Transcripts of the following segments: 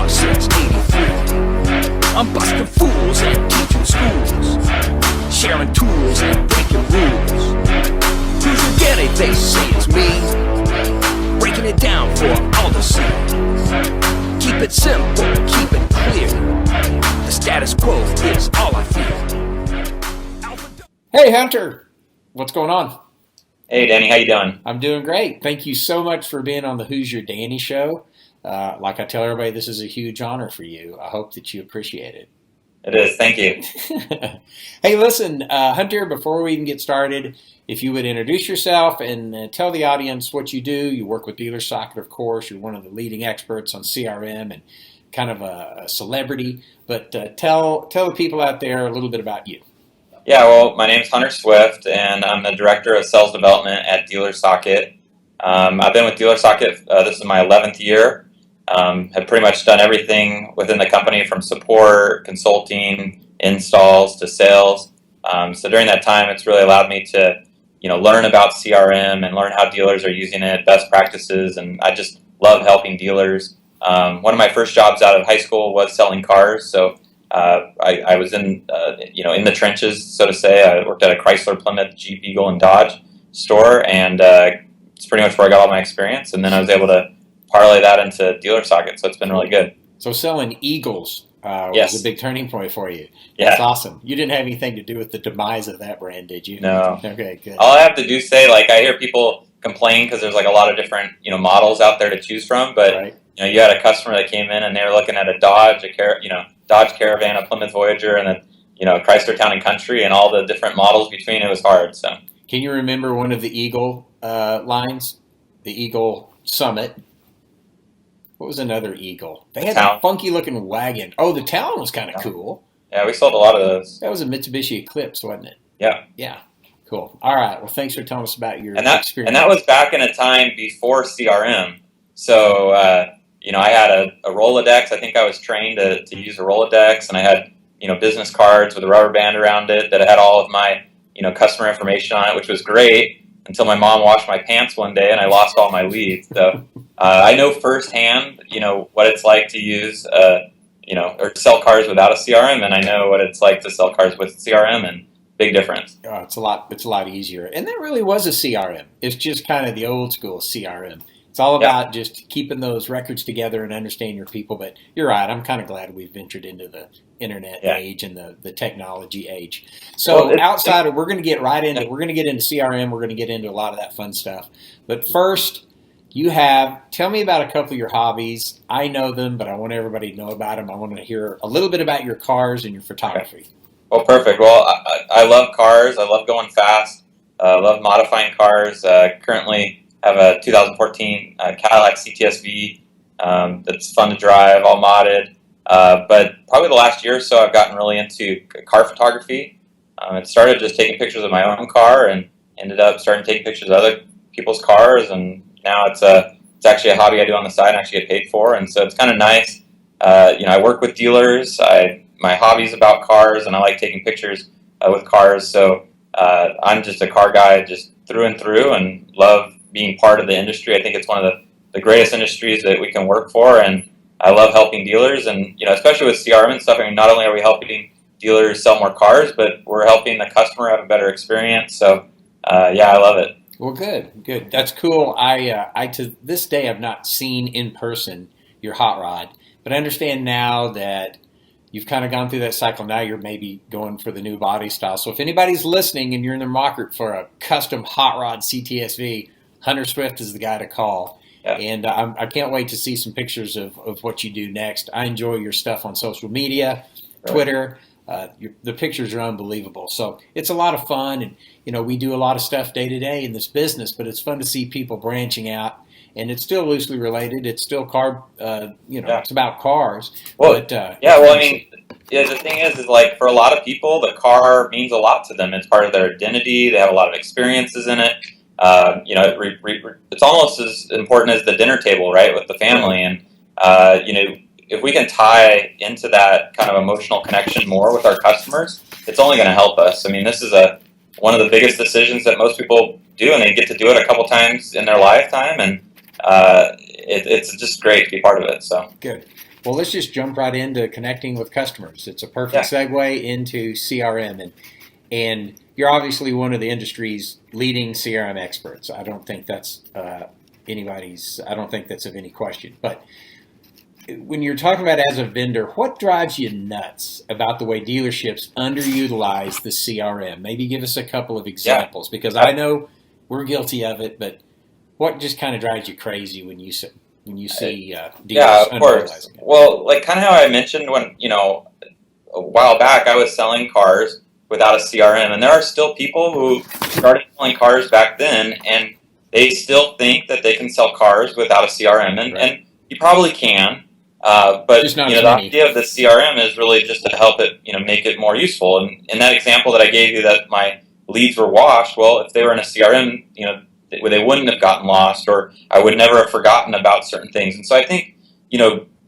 car since '83. I'm busting fools and teaching schools, sharing tools and breaking rules. Who's your Danny? They say it's me, breaking it down for all to see. Keep it simple, keep it clear. The status quo is all I fear. Hey Hunter, what's going on? Hey Danny, how you doing? I'm doing great. Thank you so much for being on the Who's Your Danny show. Like I tell everybody, this is a huge honor for you. I hope that you appreciate it. It is, thank you. Hey, listen, Hunter, before we even get started, if you would introduce yourself and tell the audience what you do. You work with DealerSocket, of course. You're one of the leading experts on CRM and kind of a celebrity. But tell the people out there a little bit about you. Yeah, well, my name's Hunter Swift, and I'm the Director of Sales Development at DealerSocket. I've been with DealerSocket, this is my 11th year. Have pretty much done everything within the company from support, consulting, installs to sales. So during that time, it's really allowed me to, learn about CRM and learn how dealers are using it, best practices, and I just love helping dealers. One of my first jobs out of high school was selling cars, so I was in the trenches, so to say. I worked at a Chrysler, Plymouth, Jeep, Eagle, and Dodge store, and it's pretty much where I got all my experience. And then I was able to parlay that into DealerSocket, so it's been really good. So selling Eagles yes. was a big turning point for you. Yeah. That's awesome. You didn't have anything to do with the demise of that brand, did you? No. Okay, good. All I have to do is say, I hear people complain because there's a lot of different models out there to choose from, but Right. you had a customer that came in and they were looking at a Dodge, Dodge Caravan, a Plymouth Voyager, and then a Chrysler Town and Country, and all the different models between. It was hard. So Can you remember one of the Eagle lines? The Eagle Summit. What was another Eagle? They had a funky looking wagon. Oh, the Talon was kind of cool. Yeah, we sold a lot of those. That was a Mitsubishi Eclipse, wasn't it? Yeah. Yeah. Cool. All right. Well, thanks for telling us about your experience. And that was back in a time before CRM. So, I had a Rolodex. I think I was trained to use a Rolodex, and I had, business cards with a rubber band around it that had all of my, customer information on it, which was great until my mom washed my pants one day and I lost all my leads. So I know firsthand, what it's like to use, or sell cars without a CRM, and I know what it's like to sell cars with CRM, and big difference. Oh, it's a lot easier. And there really was a CRM. It's just kind of the old school CRM. It's all about just keeping those records together and understanding your people. But you're right. I'm kind of glad we've ventured into the internet age and the technology age. So we're going to get right into we're going to get into CRM. We're going to get into a lot of that fun stuff. But first, tell me about a couple of your hobbies. I know them, but I want everybody to know about them. I want to hear a little bit about your cars and your photography. Okay. Well, perfect. Well, I love cars. I love going fast. I love modifying cars. Currently have a 2014 Cadillac CTS-V that's fun to drive, all modded. But probably the last year or so, I've gotten really into car photography. It started just taking pictures of my own car, and ended up starting taking pictures of other people's cars, and now it's actually a hobby I do on the side and actually get paid for, and so it's kind of nice. I work with dealers. My hobby's about cars, and I like taking pictures with cars. So I'm just a car guy, just through and through, and love being part of the industry. I think it's one of the greatest industries that we can work for, and I love helping dealers, and especially with CRM and stuff. I mean, not only are we helping dealers sell more cars, but we're helping the customer have a better experience. So I love it. Well, good. That's cool. I to this day have not seen in person your hot rod, but I understand now that you've kind of gone through that cycle. Now you're maybe going for the new body style. So if anybody's listening and you're in the market for a custom hot rod CTS-V, Hunter Swift is the guy to call. Yeah. And I can't wait to see some pictures of what you do next. I enjoy your stuff on social media, Twitter. The pictures are unbelievable. So it's a lot of fun. And, we do a lot of stuff day to day in this business, but it's fun to see people branching out. And it's still loosely related. It's still it's about cars. Well, the thing is for a lot of people, the car means a lot to them. It's part of their identity. They have a lot of experiences in it. It's almost as important as the dinner table, right, with the family. And, if we can tie into that kind of emotional connection more with our customers, it's only going to help us. I mean, this is one of the biggest decisions that most people do, and they get to do it a couple times in their lifetime. And, it's just great to be part of it. So Good. Well, let's just jump right into connecting with customers. It's a perfect Yeah. segue into CRM, and you're obviously one of the industry's leading CRM experts. I don't think that's I don't think that's of any question. But when you're talking about as a vendor, what drives you nuts about the way dealerships underutilize the CRM? Maybe give us a couple of examples, because I know we're guilty of it, but what just kind of drives you crazy when you see dealers of course. underutilizing it? Well, like kind of how I mentioned when a while back I was selling cars without a CRM, and there are still people who started selling cars back then, and they still think that they can sell cars without a CRM, and you probably can. But Just not the as many. idea of the CRM is really just to help it, make it more useful. And in that example that I gave you, that my leads were washed. Well, if they were in a CRM, they wouldn't have gotten lost, or I would never have forgotten about certain things. And so I think,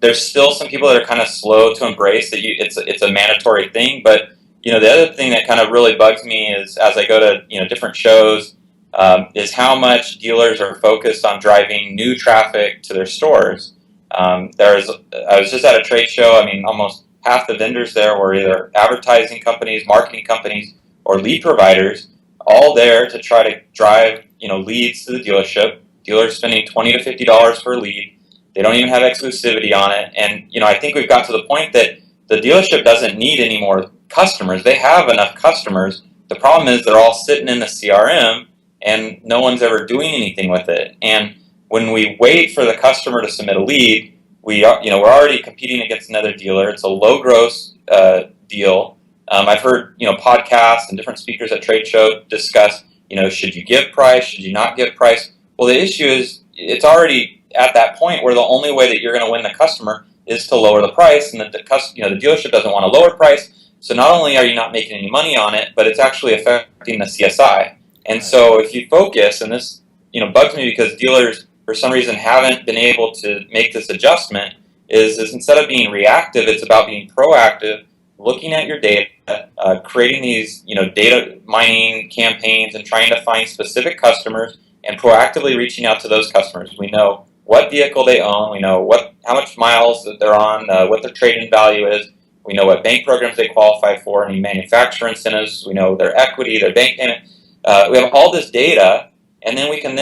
there's still some people that are kind of slow to embrace that it's a mandatory thing. But the other thing that kind of really bugs me is as I go to different shows, is how much dealers are focused on driving new traffic to their stores. I was just at a trade show. I mean, almost half the vendors there were either advertising companies, marketing companies, or lead providers, all there to try to drive leads to the dealership. Dealers spending $20 to $50 per lead. They don't even have exclusivity on it. And I think we've got to the point that the dealership doesn't need any more customers. They have enough customers. The problem is they're all sitting in the CRM, and no one's ever doing anything with it. And when we wait for the customer to submit a lead, we're already competing against another dealer. It's a low gross deal. I've heard podcasts and different speakers at trade show discuss should you give price, should you not give price. Well, the issue is it's already at that point where the only way that you're going to win the customer is to lower the price, and that the dealership doesn't want to lower price. So not only are you not making any money on it, but it's actually affecting the CSI. And so if you focus, and this bugs me because dealers for some reason haven't been able to make this adjustment, is instead of being reactive, it's about being proactive, looking at your data, creating these data mining campaigns, and trying to find specific customers and proactively reaching out to those customers. We know what vehicle they own, we know how much miles that they're on, what their trade-in value is, we know what bank programs they qualify for, any manufacturer incentives, we know their equity, their bank payment. We have all this data, and then we can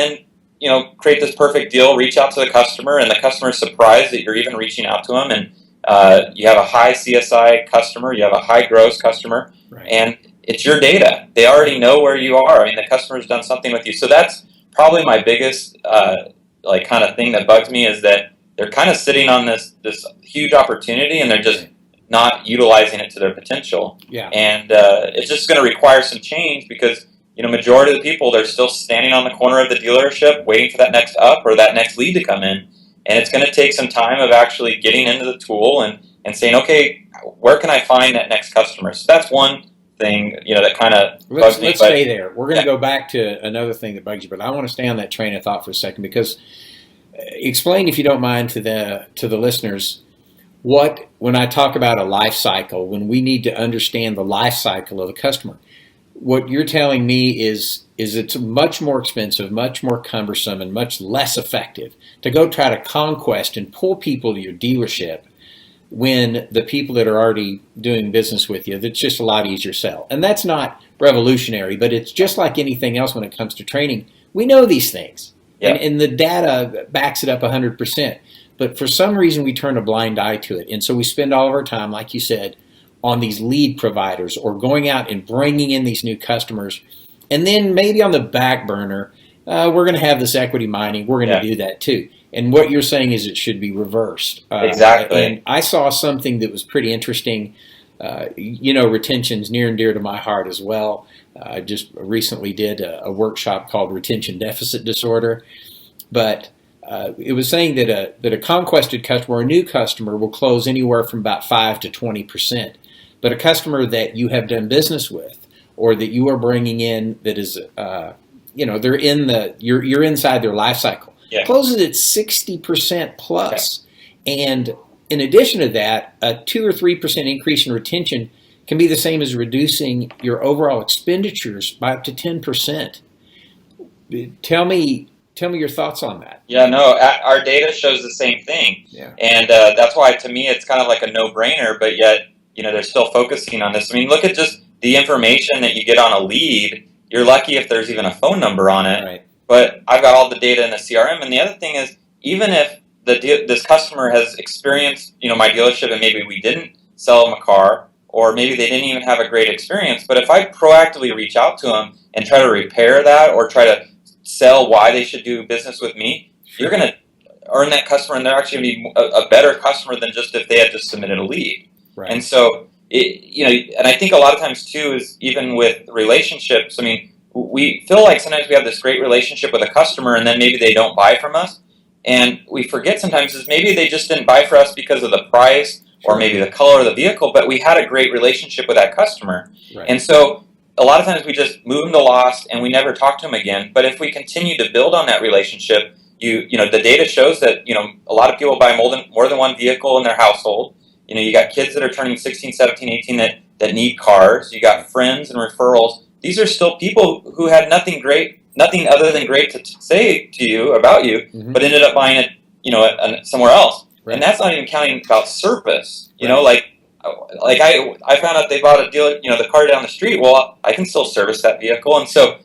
create this perfect deal, reach out to the customer, and the customer is surprised that you're even reaching out to them. And you have a high CSI customer, you have a high gross customer, and it's your data. They already know where you are. I mean, the customer's done something with you. So that's probably my biggest kind of thing that bugs me, is that they're kind of sitting on this huge opportunity, and they're just not utilizing it to their potential. Yeah. And it's just going to require some change, because majority of the people, they're still standing on the corner of the dealership waiting for that next up or that next lead to come in. And it's going to take some time of actually getting into the tool and saying, okay, where can I find that next customer? So that's one thing, that kind of bugs me. Let's stay there. We're going to go back to another thing that bugs you, but I want to stay on that train of thought for a second, because explain, if you don't mind, to the listeners, when I talk about a life cycle, when we need to understand the life cycle of a customer, what you're telling me is it's much more expensive, much more cumbersome, and much less effective to go try to conquest and pull people to your dealership when the people that are already doing business with you, that's just a lot easier to sell. And that's not revolutionary, but it's just like anything else when it comes to training. We know these things, and the data backs it up 100%. But for some reason, we turn a blind eye to it. And so we spend all of our time, like you said, on these lead providers, or going out and bringing in these new customers. And then maybe on the back burner, we're going to have this equity mining. We're going to do that too. And what you're saying is it should be reversed. Exactly. And I saw something that was pretty interesting. Retention's near and dear to my heart as well. I just recently did a workshop called Retention Deficit Disorder. But it was saying that a conquested customer, or a new customer, will close anywhere from about 5 to 20%. But a customer that you have done business with, or that you are bringing in, that is, they're you're inside their life cycle, closes at 60% plus. Okay. And in addition to that, a 2 or 3% increase in retention can be the same as reducing your overall expenditures by up to 10%. Tell me Tell me your thoughts on that. Yeah, no, our data shows the same thing. Yeah. And that's why, to me, it's kind of like a no-brainer, but yet, they're still focusing on this. I mean, look at just the information that you get on a lead. You're lucky if there's even a phone number on it. Right. But I've got all the data in the CRM. And the other thing is, even if this customer has experienced, my dealership, and maybe we didn't sell them a car, or maybe they didn't even have a great experience, but if I proactively reach out to them and try to repair that, or try to sell why they should do business with me, you're going to earn that customer, and they're actually going to be a better customer than just if they had just submitted a lead. Right. And so, and I think a lot of times too is even with relationships. I mean, we feel like sometimes we have this great relationship with a customer, and then maybe they don't buy from us, and we forget sometimes is maybe they just didn't buy for us because of the price or maybe the color of the vehicle, but we had a great relationship with that customer. Right. And so a lot of times we just move them to lost and we never talk to them again. But if we continue to build on that relationship, the data shows that, a lot of people buy more than one vehicle in their household. You got kids that are turning 16, 17, 18 that need cars. You got friends and referrals. These are still people who had nothing other than great to say to you about you, mm-hmm. but ended up buying it, somewhere else. Right. And that's not even counting about service. Right. I found out they bought a deal, the car down the street. Well, I can still service that vehicle. And so,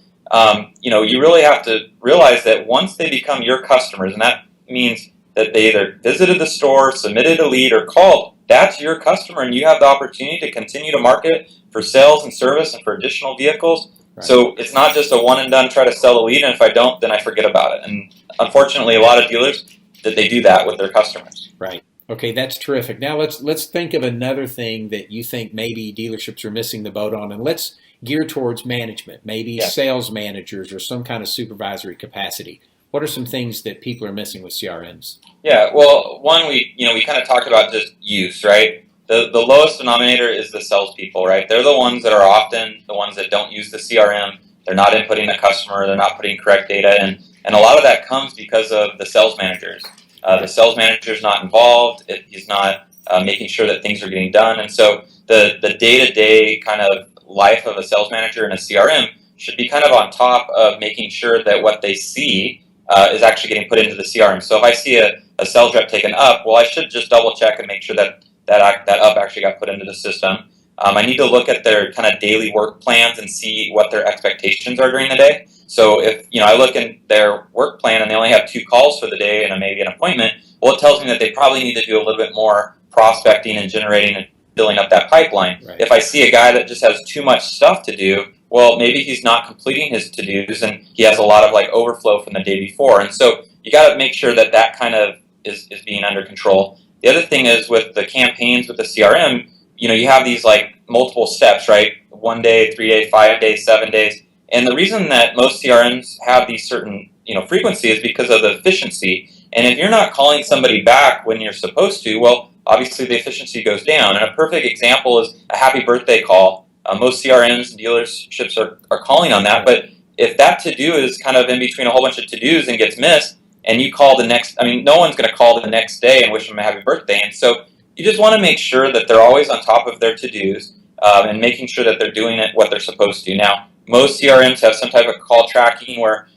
you really have to realize that once they become your customers, and that means that they either visited the store, submitted a lead, or called, that's your customer, and you have the opportunity to continue to market for sales and service and for additional vehicles. Right. So it's not just a one and done, try to sell a lead, and if I don't, then I forget about it. And unfortunately, a lot of dealers, that they do that with their customers. Right. Okay, that's terrific. Now let's think of another thing that you think maybe dealerships are missing the boat on, and let's gear towards management, maybe sales managers or some kind of supervisory capacity. What are some things that people are missing with CRMs? Yeah, well, one, we kind of talked about just use, right? The lowest denominator is the salespeople, right? They're the ones that are often the ones that don't use the CRM. They're not inputting the customer. They're not putting correct data, and a lot of that comes because of the sales managers. The sales manager's not involved. He's not making sure that things are getting done. And so the day-to-day kind of life of a sales manager in a CRM should be kind of on top of making sure that what they see is actually getting put into the CRM. So if I see a sales rep take an up, well, I should just double-check and make sure that up actually got put into the system. I need to look at their kind of daily work plans and see what their expectations are during the day. So if I look in their work plan and they only have 2 calls for the day and maybe an appointment, well, it tells me that they probably need to do a little bit more prospecting and generating and filling up that pipeline. Right. If I see a guy that just has too much stuff to do, well, maybe he's not completing his to-dos and he has a lot of overflow from the day before. And so you got to make sure that kind of is being under control. The other thing is with the campaigns with the CRM, you have these multiple steps, right? 1 day, 3 days, 5 days, 7 days. And the reason that most CRMs have these certain, frequency is because of the efficiency. And if you're not calling somebody back when you're supposed to, well, obviously the efficiency goes down. And a perfect example is a happy birthday call. Most CRMs and dealerships are calling on that. But if that to-do is kind of in between a whole bunch of to-dos and gets missed, and you call no one's going to call the next day and wish them a happy birthday. And so you just want to make sure that they're always on top of their to-dos and making sure that they're doing what they're supposed to. Now, most CRMs have some type of call tracking where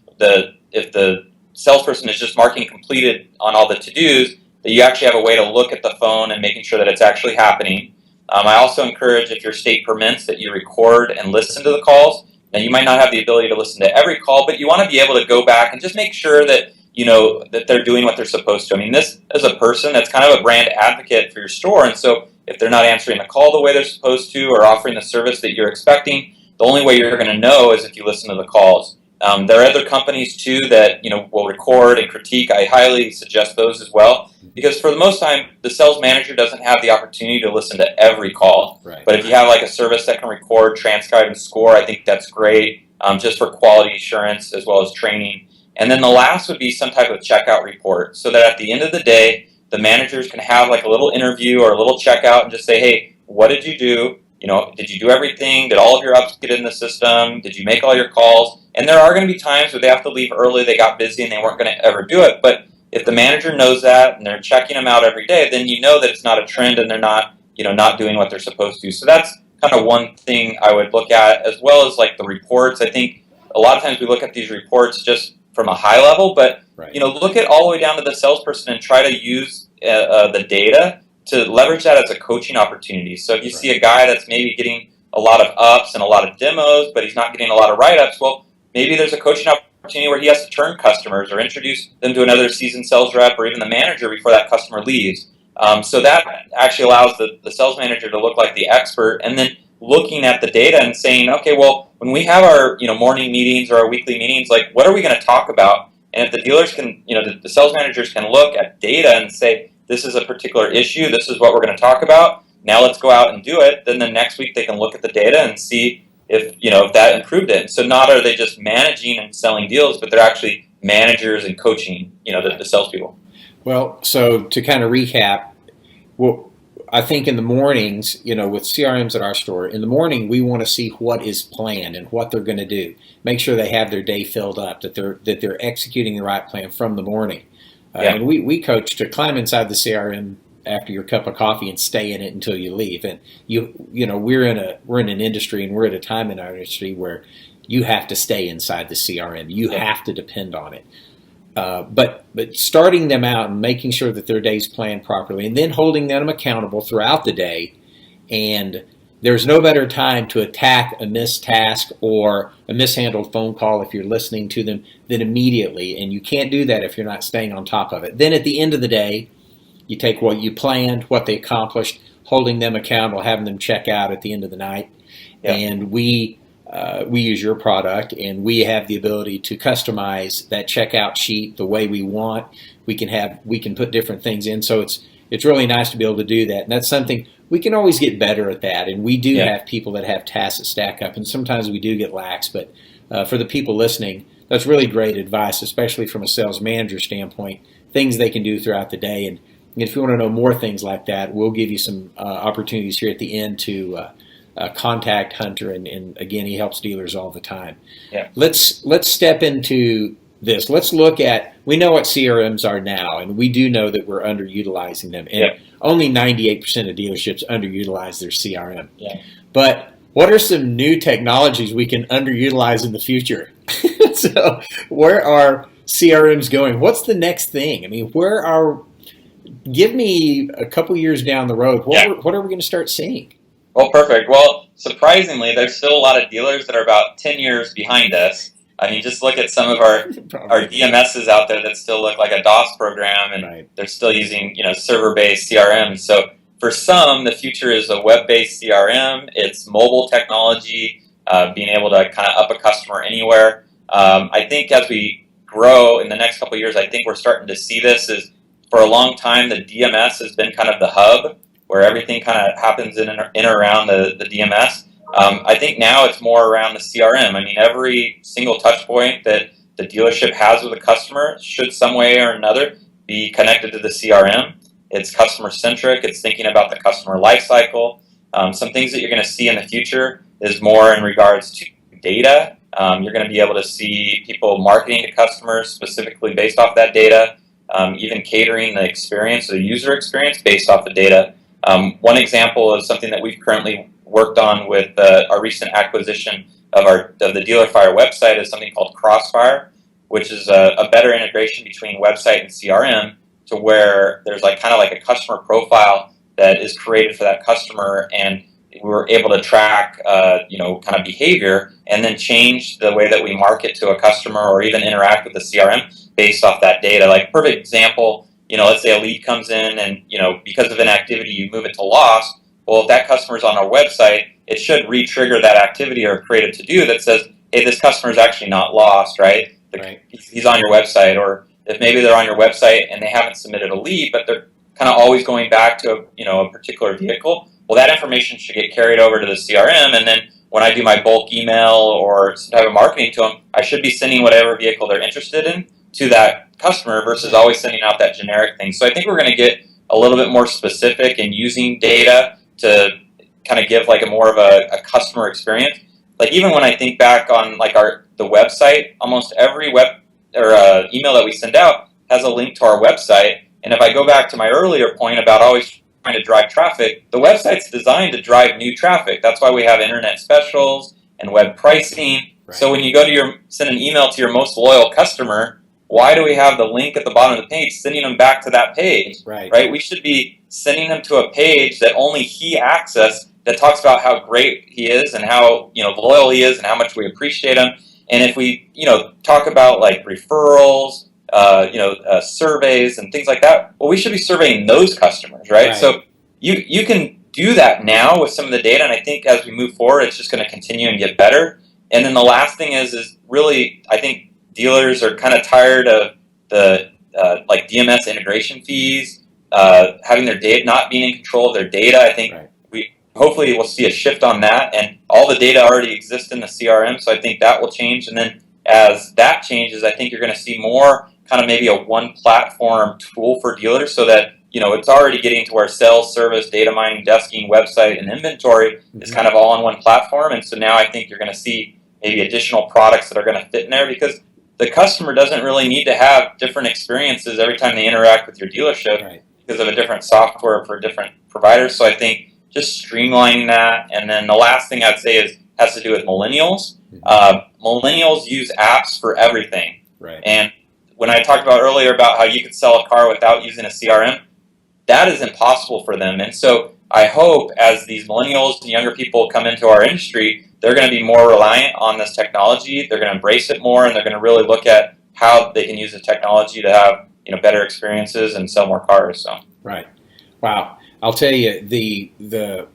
if the salesperson is just marking completed on all the to-dos, that you actually have a way to look at the phone and making sure that it's actually happening. I also encourage, if your state permits, that you record and listen to the calls. Now, you might not have the ability to listen to every call, but you want to be able to go back and just make sure that that they're doing what they're supposed to. I mean, this is a person that's kind of a brand advocate for your store, and so if they're not answering the call the way they're supposed to or offering the service that you're expecting, the only way you're going to know is if you listen to the calls. There are other companies too that will record and critique. I highly suggest those as well, because for the most time, the sales manager doesn't have the opportunity to listen to every call. Right. But if you have a service that can record, transcribe, and score, I think that's great, just for quality assurance as well as training. And then the last would be some type of checkout report, so that at the end of the day, the managers can have a little interview or a little checkout and just say, hey, what did you do? Did you do everything? Did all of your ups get in the system? Did you make all your calls? And there are going to be times where they have to leave early, they got busy, and they weren't going to ever do it. But if the manager knows that and they're checking them out every day, then you know that it's not a trend and they're not, not doing what they're supposed to. So that's kind of one thing I would look at, as well as the reports. I think a lot of times we look at these reports just from a high level, but Right. look at all the way down to the salesperson and try to use the data to leverage that as a coaching opportunity. So if you see a guy that's maybe getting a lot of ups and a lot of demos, but he's not getting a lot of write-ups, well, maybe there's a coaching opportunity where he has to turn customers or introduce them to another seasoned sales rep or even the manager before that customer leaves. So that actually allows the sales manager to look like the expert, and then looking at the data and saying, okay, well, when we have our morning meetings or our weekly meetings, like what are we going to talk about? And if the dealers can, the sales managers can look at data and say, this is a particular issue, this is what we're going to talk about, now let's go out and do it. Then the next week they can look at the data and see if that improved it. So not are they just managing and selling deals, but they're actually managers and coaching, the salespeople. Well, so to kind of recap, well, I think in the mornings, with CRMs at our store, in the morning we want to see what is planned and what they're going to do. Make sure they have their day filled up, that they're executing the right plan from the morning. And we coach to climb inside the CRM after your cup of coffee and stay in it until you leave. And we're in an industry, and we're at a time in our industry where you have to stay inside the CRM. You have to depend on it. But starting them out and making sure that their day's planned properly, and then holding them accountable throughout the day. And there's no better time to attack a missed task or a mishandled phone call if you're listening to them than immediately. And you can't do that if you're not staying on top of it. Then at the end of the day, you take what you planned, what they accomplished, holding them accountable, having them check out at the end of the night. And we use your product, and we have the ability to customize that checkout sheet the way we want. We can put different things in, so it's really nice to be able to do that. And that's something we can always get better at that. And we do have people that have tasks that stack up, and sometimes we do get lax. But for the people listening, that's really great advice, especially from a sales manager standpoint. Things they can do throughout the day. And if you want to know more things like that, we'll give you some opportunities here at the end to contact Hunter, and again, he helps dealers all the time. Let's step into this. Let's look at, we know what CRMs are now, and we do know that we're underutilizing them. And only 98% of dealerships underutilize their CRM. But what are some new technologies we can underutilize in the future? So where are CRMs going? What's the next thing? I mean, give me a couple years down the road, what are we going to start seeing? Well, perfect. Well, surprisingly, there's still a lot of dealers that are about 10 years behind us. I mean, just look at some of our DMSs out there that still look like a DOS program, and they're still using server-based CRM. So for some, the future is a web-based CRM. It's mobile technology, being able to kind of up a customer anywhere. I think as we grow in the next couple of years, I think we're starting to see this. Is for a long time, the DMS has been kind of the hub where everything kind of happens in and around the DMS. I think now it's more around the CRM. I mean, every single touch point that the dealership has with a customer should some way or another be connected to the CRM. It's customer-centric. It's thinking about the customer life cycle. Some things that you're going to see in the future is more in regards to data. You're going to be able to see people marketing to customers specifically based off that data, even catering the experience, the user experience based off the data. One example is something that we've currently worked on with our recent acquisition of the DealerFire website is something called Crossfire, which is a better integration between website and CRM, to where there's kind of a customer profile that is created for that customer, and we're able to track kind of behavior and then change the way that we market to a customer or even interact with the CRM based off that data. Like, perfect example, let's say a lead comes in and, because of an activity, you move it to lost. Well, if that customer's on our website, it should re-trigger that activity or create a to-do that says, hey, this customer is actually not lost, right? He's on your website. Or if maybe they're on your website and they haven't submitted a lead, but they're kind of always going back to a particular vehicle, well, that information should get carried over to the CRM. And then when I do my bulk email or some type of marketing to them, I should be sending whatever vehicle they're interested in to that customer versus always sending out that generic thing. So I think we're going to get a little bit more specific in using data to kind of give a more of a customer experience. Like, even when I think back on the website, almost every web or email that we send out has a link to our website. And if I go back to my earlier point about always trying to drive traffic, the website's designed to drive new traffic. That's why we have internet specials and web pricing. So when you go to send an email to your most loyal customer, why do we have the link at the bottom of the page sending them back to that page? Right. We should be sending them to a page that only he accessed, that talks about how great he is and how loyal he is and how much we appreciate him. And if we talk about like referrals, surveys and things like that, well, we should be surveying those customers, right? So you can do that now with some of the data, and I think as we move forward, it's just going to continue and get better. And then the last thing is really, I think dealers are kind of tired of the like DMS integration fees, having their data, not being in control of their data. I think hopefully we'll see a shift on that, and all the data already exists in the CRM, so I think that will change. And then as that changes, I think you're going to see more kind of maybe a one platform tool for dealers, so that it's already getting to where sales, service, data mining, desking, website, and inventory is kind of all on one platform. And so now I think you're going to see maybe additional products that are going to fit in there, because the customer doesn't really need to have different experiences every time they interact with your dealership because of a different software for different providers. So I think just streamlining that. And then the last thing I'd say has to do with millennials. Millennials use apps for everything. And when I talked about earlier about how you could sell a car without using a CRM, that is impossible for them. And so I hope as these millennials and younger people come into our industry, they're going to be more reliant on this technology. They're going to embrace it more, and they're going to really look at how they can use the technology to have better experiences and sell more cars. So Wow. I'll tell you, the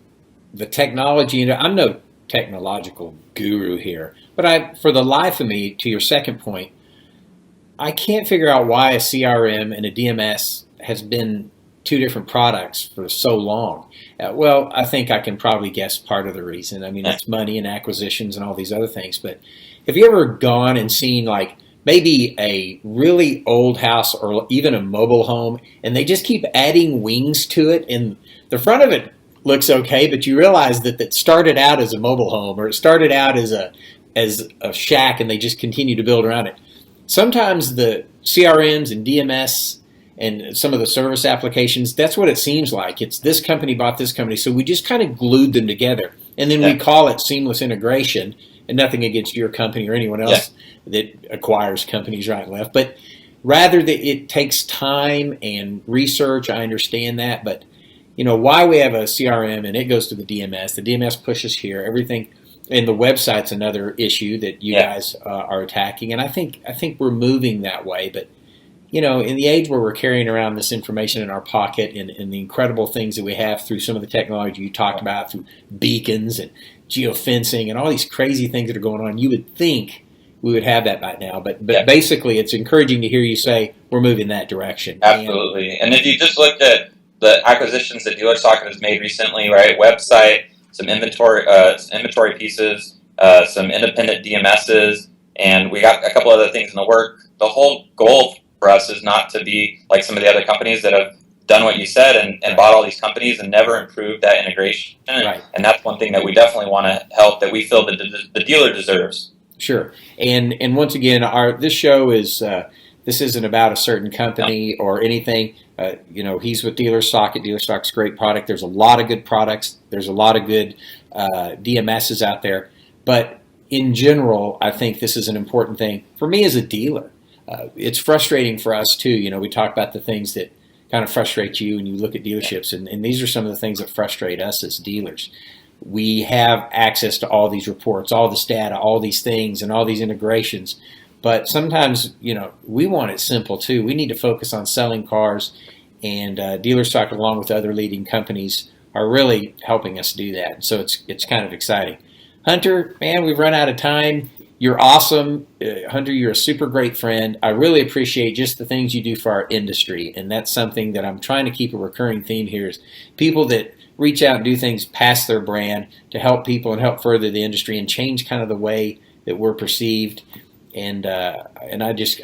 technology. I'm no technological guru here, but for the life of me, to your second point, I can't figure out why a CRM and a DMS has been two different products for so long. Well, I think I can probably guess part of the reason. I mean, it's money and acquisitions and all these other things. But have you ever gone and seen like maybe a really old house or even a mobile home, and they just keep adding wings to it, and the front of it looks okay, but you realize that it started out as a mobile home, or it started out as a shack, and they just continue to build around it. Sometimes the CRMs and DMS and some of the service applications, that's what it seems like. It's this company bought this company, so we just kind of glued them together. And then we call it seamless integration, and nothing against your company or anyone else that acquires companies right and left. But rather that it takes time and research, I understand that. But, why we have a CRM and it goes to the DMS pushes here, everything. And the website's another issue that you guys are attacking. And I think we're moving that way. But in the age where we're carrying around this information in our pocket and the incredible things that we have through some of the technology you talked about, through beacons and geofencing and all these crazy things that are going on, you would think we would have that by now. But basically, it's encouraging to hear you say we're moving that direction. Absolutely. And if you just looked at the acquisitions that DealerSocket has made recently, right? Website, some inventory pieces, some independent DMSs, and we got a couple other things in the work. The whole goal for us is not to be like some of the other companies that have done what you said and bought all these companies and never improved that integration. And that's one thing that we definitely want to help, that we feel that the dealer deserves. Sure. And once again, this show is this isn't about a certain company or anything. He's with DealerSocket. DealerSocket's a great product. There's a lot of good products. There's a lot of good DMSs out there. But in general, I think this is an important thing for me as a dealer. It's frustrating for us too. We talk about the things that kind of frustrate you when you look at dealerships, and these are some of the things that frustrate us as dealers. We have access to all these reports, all this data, all these things, and all these integrations. But sometimes, we want it simple too. We need to focus on selling cars, and DealerSocket, along with other leading companies, are really helping us do that. So it's kind of exciting. Hunter, man, we've run out of time. You're awesome. Hunter, you're a super great friend. I really appreciate just the things you do for our industry, and that's something that I'm trying to keep a recurring theme here is people that reach out and do things past their brand to help people and help further the industry and change kind of the way that we're perceived. And I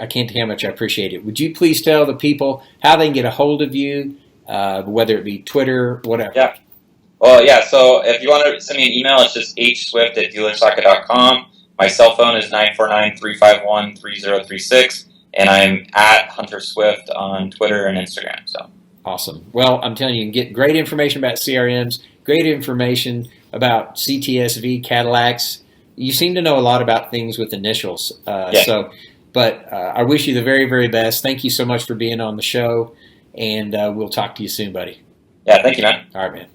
can't tell you how much I appreciate it. Would you please tell the people how they can get a hold of you, whether it be Twitter, whatever? Yeah. Well, yeah. So if you want to send me an email, it's just hswift@dealersocket.com. My cell phone is 949-351-3036, and I'm at Hunter Swift on Twitter and Instagram. So awesome. Well, I'm telling you, you can get great information about CRMs, great information about CTSV, Cadillacs. You seem to know a lot about things with initials. Yeah. But I wish you the very, very best. Thank you so much for being on the show, and we'll talk to you soon, buddy. Yeah, thank you, man. All right, man.